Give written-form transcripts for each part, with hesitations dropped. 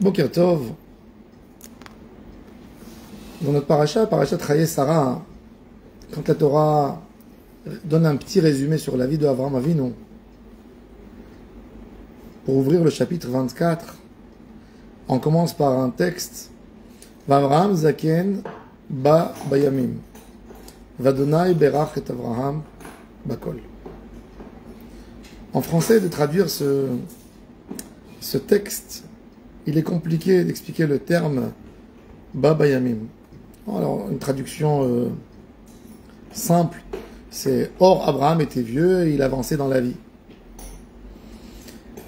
Boker Tov, dans notre parasha Chayei Sarah, quand la Torah donne un petit résumé sur la vie de Avraham Avinu, pour ouvrir le chapitre 24, on commence par un texte Avraham Zaken ba bayamim, Vadonai berach et Avraham bakol. En français, de traduire ce texte, il est compliqué d'expliquer le terme ba bayamim. Alors, une traduction simple, c'est or Abraham était vieux et il avançait dans la vie.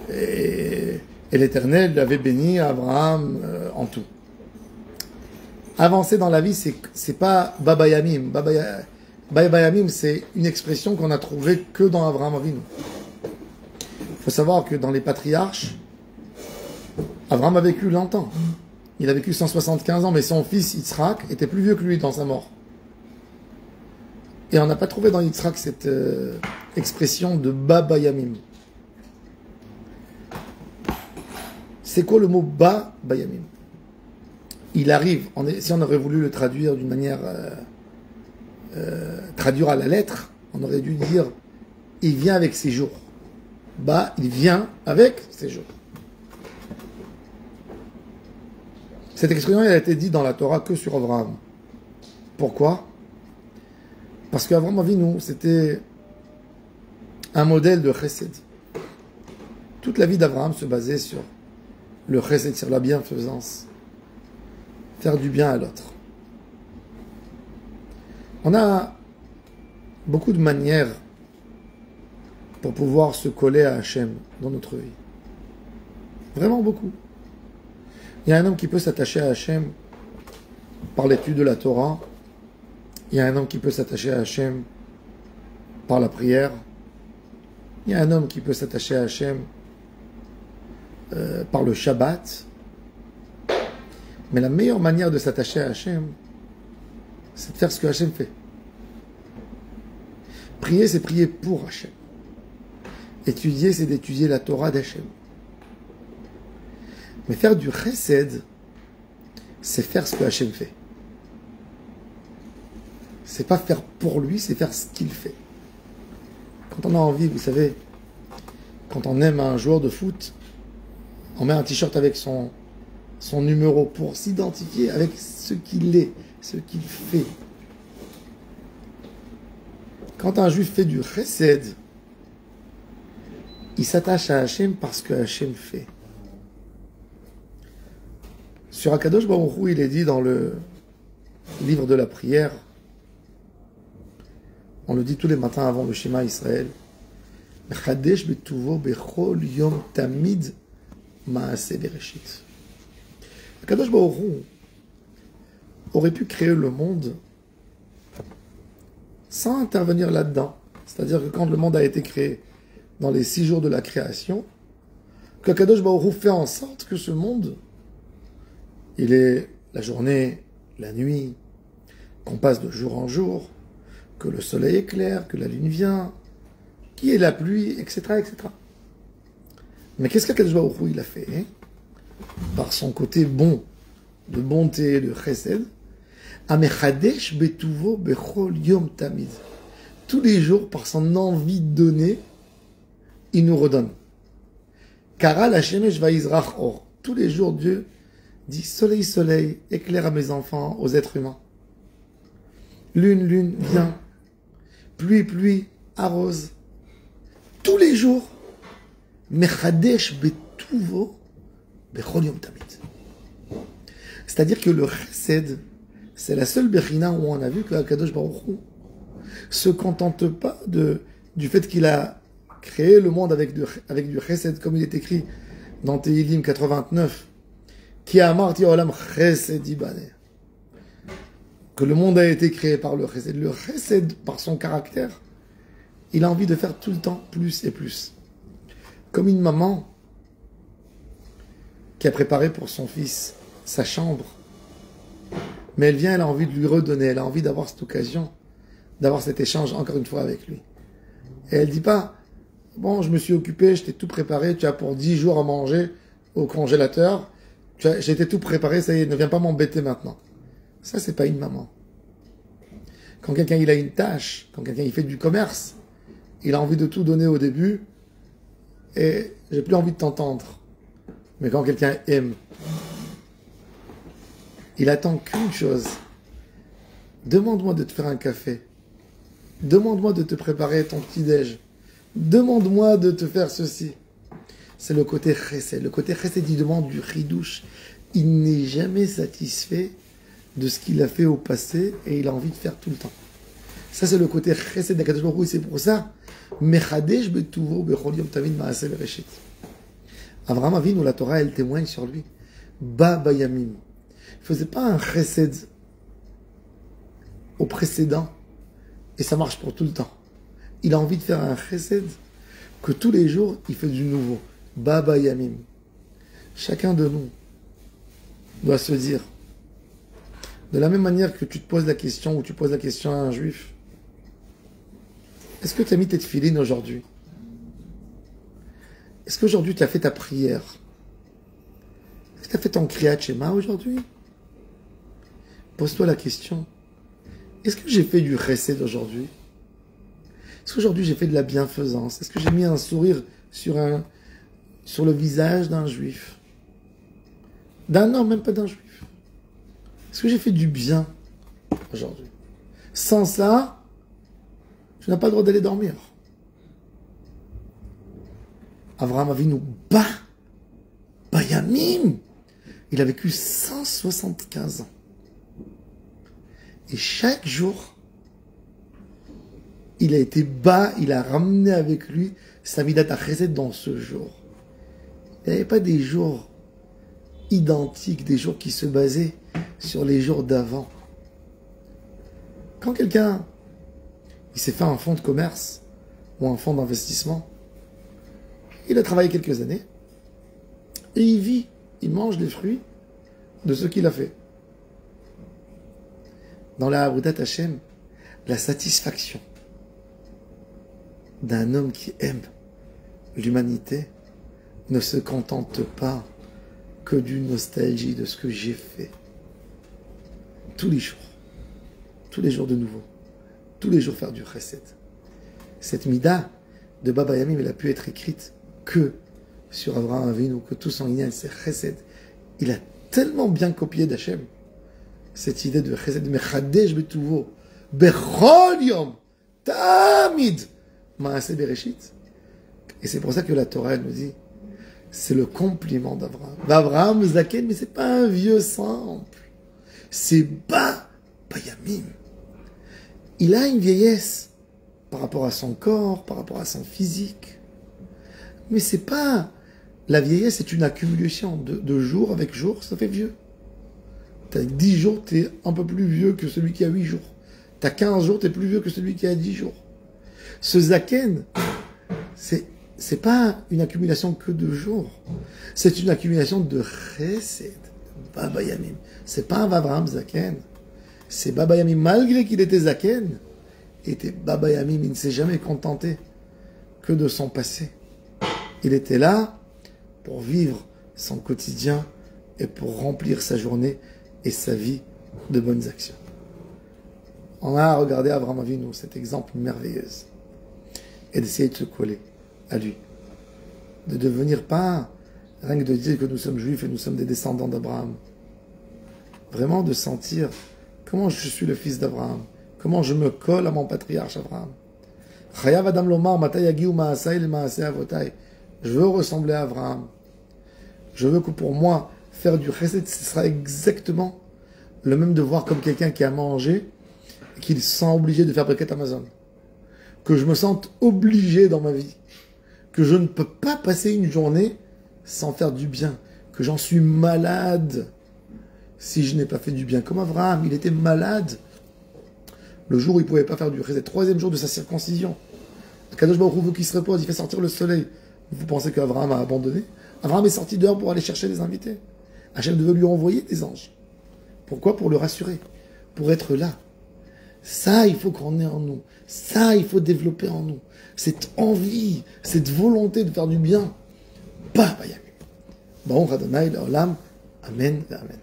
Et l'Éternel avait béni Abraham en tout. Avancer dans la vie, c'est pas babayamim. Babayamim, c'est une expression qu'on a trouvée que dans Avraham Avinu. Il faut savoir que dans les patriarches, Avraham a vécu longtemps. Il a vécu 175 ans, mais son fils Yitzhak était plus vieux que lui dans sa mort. Et on n'a pas trouvé dans Yitzhak cette expression de babayamim. C'est quoi le mot babayamim? Il arrive, si on aurait voulu le traduire d'une manière, traduire à la lettre, on aurait dû dire, il vient avec ses jours. Il vient avec ses jours. Cette expression, elle a été dite dans la Torah que sur Abraham. Pourquoi? Parce qu'Avraham Avinu, c'était un modèle de chesed. Toute la vie d'Abraham se basait sur le chesed, sur la bienfaisance. Faire du bien à l'autre. On a beaucoup de manières pour pouvoir se coller à Hachem dans notre vie. Vraiment beaucoup. Il y a un homme qui peut s'attacher à Hachem par l'étude de la Torah. Il y a un homme qui peut s'attacher à Hachem par la prière. Il y a un homme qui peut s'attacher à Hachem par le Shabbat. Mais la meilleure manière de s'attacher à Hachem, c'est de faire ce que Hachem fait. Prier, c'est prier pour Hachem. Étudier, c'est d'étudier la Torah d'Hachem. Mais faire du chesed, c'est faire ce que Hachem fait. C'est pas faire pour lui, c'est faire ce qu'il fait. Quand on a envie, vous savez, quand on aime un joueur de foot, on met un t-shirt avec son numéro pour s'identifier avec ce qu'il est, ce qu'il fait. Quand un juif fait du chesed, il s'attache à Hachem parce que Hachem fait. Sur Akadosh Baruch Hu, il est dit dans le livre de la prière, on le dit tous les matins avant le Shema Israël, Mechadesh betuvo bechol yom tamid maaseh bereshit. Akadosh Baruch Hu aurait pu créer le monde sans intervenir là-dedans. C'est-à-dire que quand le monde a été créé dans les 6 jours de la création, qu'Akadosh Baruch Hu fait en sorte que ce monde, il est la journée, la nuit, qu'on passe de jour en jour, que le soleil éclaire, que la lune vient, qu'il y ait la pluie, etc., etc. Mais qu'est-ce qu'Akadosh Baruch Hu il a fait, hein? Par son côté bon, de bonté, de chesed, Amechadesh betuvo bechol yom tamid. Tous les jours, par son envie de donner, il nous redonne. Kara la shemesh va'izrach or. Tous les jours, Dieu dit soleil, soleil, éclaire à mes enfants, aux êtres humains. Lune, lune, viens. Pluie, pluie, arrose. Tous les jours, Mechadesh betuvo bechol yom tamid. C'est-à-dire que le chesed, c'est la seule bechina où on a vu que Akadosh Baruch Hu se contente pas du fait qu'il a créé le monde avec du chesed, comme il est écrit dans Tehillim 89, Ki amarti olam chesed ibane. Que le monde a été créé par le chesed. Le chesed, par son caractère, il a envie de faire tout le temps plus et plus. Comme une maman qui a préparé pour son fils sa chambre, mais elle vient, elle a envie de lui redonner, elle a envie d'avoir cette occasion, d'avoir cet échange encore une fois avec lui. Et elle dit pas, bon, je me suis occupé, je t'ai tout préparé, tu as pour 10 jours à manger au congélateur, J'ai été tout préparé, ça y est, ne viens pas m'embêter maintenant. Ça, c'est pas une maman. Quand quelqu'un il a une tâche, quand quelqu'un il fait du commerce, il a envie de tout donner au début et j'ai plus envie de t'entendre. Mais quand quelqu'un aime, il attend qu'une chose. Demande-moi de te faire un café. Demande-moi de te préparer ton petit-déj. Demande-moi de te faire ceci. C'est le côté chesed. Le côté chesed, il demande du chidouche. Il n'est jamais satisfait de ce qu'il a fait au passé et il a envie de faire tout le temps. Ça, c'est le côté chesed d'Akadosh Baruch Hu, et c'est pour ça, Mechadesh betuvo bechol yom tamid ma'aseh bereshit. Avraham Avinu, la Torah, elle témoigne sur lui. Ba bayamim. Il faisait pas un chesed au précédent et ça marche pour tout le temps. Il a envie de faire un chesed que tous les jours, il fait du nouveau. Ba bayamim. Chacun de nous doit se dire, de la même manière que tu te poses la question ou tu poses la question à un juif, est-ce que tu as mis tes tefilines aujourd'hui? Est-ce qu'aujourd'hui tu as fait ta prière? Est-ce que tu as fait ton kriyat shema aujourd'hui? Pose-toi la question, est-ce que j'ai fait du chesed aujourd'hui? Est-ce qu'aujourd'hui j'ai fait de la bienfaisance? Est-ce que j'ai mis un sourire sur le visage d'un juif? D'un homme, même pas d'un juif. Est-ce que j'ai fait du bien aujourd'hui? Sans ça, tu n'as pas le droit d'aller dormir. Avraham Avinu, Bayamim, il a vécu 175 ans. Et chaque jour, il a été bas, il a ramené avec lui sa midat chesed dans ce jour. Il n'y avait pas des jours identiques, des jours qui se basaient sur les jours d'avant. Quand quelqu'un il s'est fait un fonds de commerce ou un fonds d'investissement, il a travaillé quelques années et il vit, il mange les fruits de ce qu'il a fait. Dans la Avodat Hashem, la satisfaction d'un homme qui aime l'humanité ne se contente pas que d'une nostalgie de ce que j'ai fait. Tous les jours de nouveau, tous les jours faire du chesed. Cette mida de Baba Yamim, elle a pu être écrite que sur Avraham Avinu, que tout son inyan, c'est chesed. Il a tellement bien copié d'Hachem cette idée de chesed, mechadesh betuvo, bechol yom, tamid, ma'aseh bereshit. Et c'est pour ça que la Torah, elle nous dit, c'est le compliment d'Avraham. Avraham Zaken, mais c'est pas un vieux simple. C'est Bayamim. Il a une vieillesse par rapport à son corps, par rapport à son physique. Mais c'est pas... La vieillesse, c'est une accumulation de jour avec jour, ça fait vieux. T'as 10 jours, t'es un peu plus vieux que celui qui a 8 jours. T'as 15 jours, t'es plus vieux que celui qui a 10 jours. Ce Zaken, c'est pas une accumulation que de jours. C'est une accumulation de chesed, Baba Yamim. C'est pas un Avraham Zaken. C'est Baba Yamim, malgré qu'il était Zaken, était Baba Yamim. Il ne s'est jamais contenté que de son passé. Il était là pour vivre son quotidien et pour remplir sa journée et sa vie de bonnes actions. On a regardé Avraham Avinu, cet exemple merveilleux, et d'essayer de se coller à lui. De devenir pas rien que de dire que nous sommes juifs et nous sommes des descendants d'Abraham. Vraiment de sentir comment je suis le fils d'Abraham, comment je me colle à mon patriarche Abraham. Chayav Adam Lomar, Matay Yagiu Maasai le Maaseh Avotai. Je veux ressembler à Abraham. Je veux que pour moi, faire du chesed, ce sera exactement le même devoir comme quelqu'un qui a mangé et qui se sent obligé de faire Birkat Amazon. Que je me sente obligé dans ma vie. Que je ne peux pas passer une journée sans faire du bien. Que j'en suis malade si je n'ai pas fait du bien. Comme Abraham, il était malade le jour où il ne pouvait pas faire du chesed. 3e jour de sa circoncision. Kadosh Baruch Hu veut qu'il se repose, il fait sortir le soleil. Vous pensez qu'Abraham a abandonné? Abraham est sorti dehors pour aller chercher les invités. Hachem devait lui envoyer des anges. Pourquoi? Pour le rassurer. Pour être là. Ça, il faut qu'on ait en nous. Ça, il faut développer en nous. Cette envie, cette volonté de faire du bien. Baruch Adonai Leolam. Amen et Amen.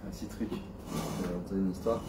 Un petit truc. J'ai entendu une histoire.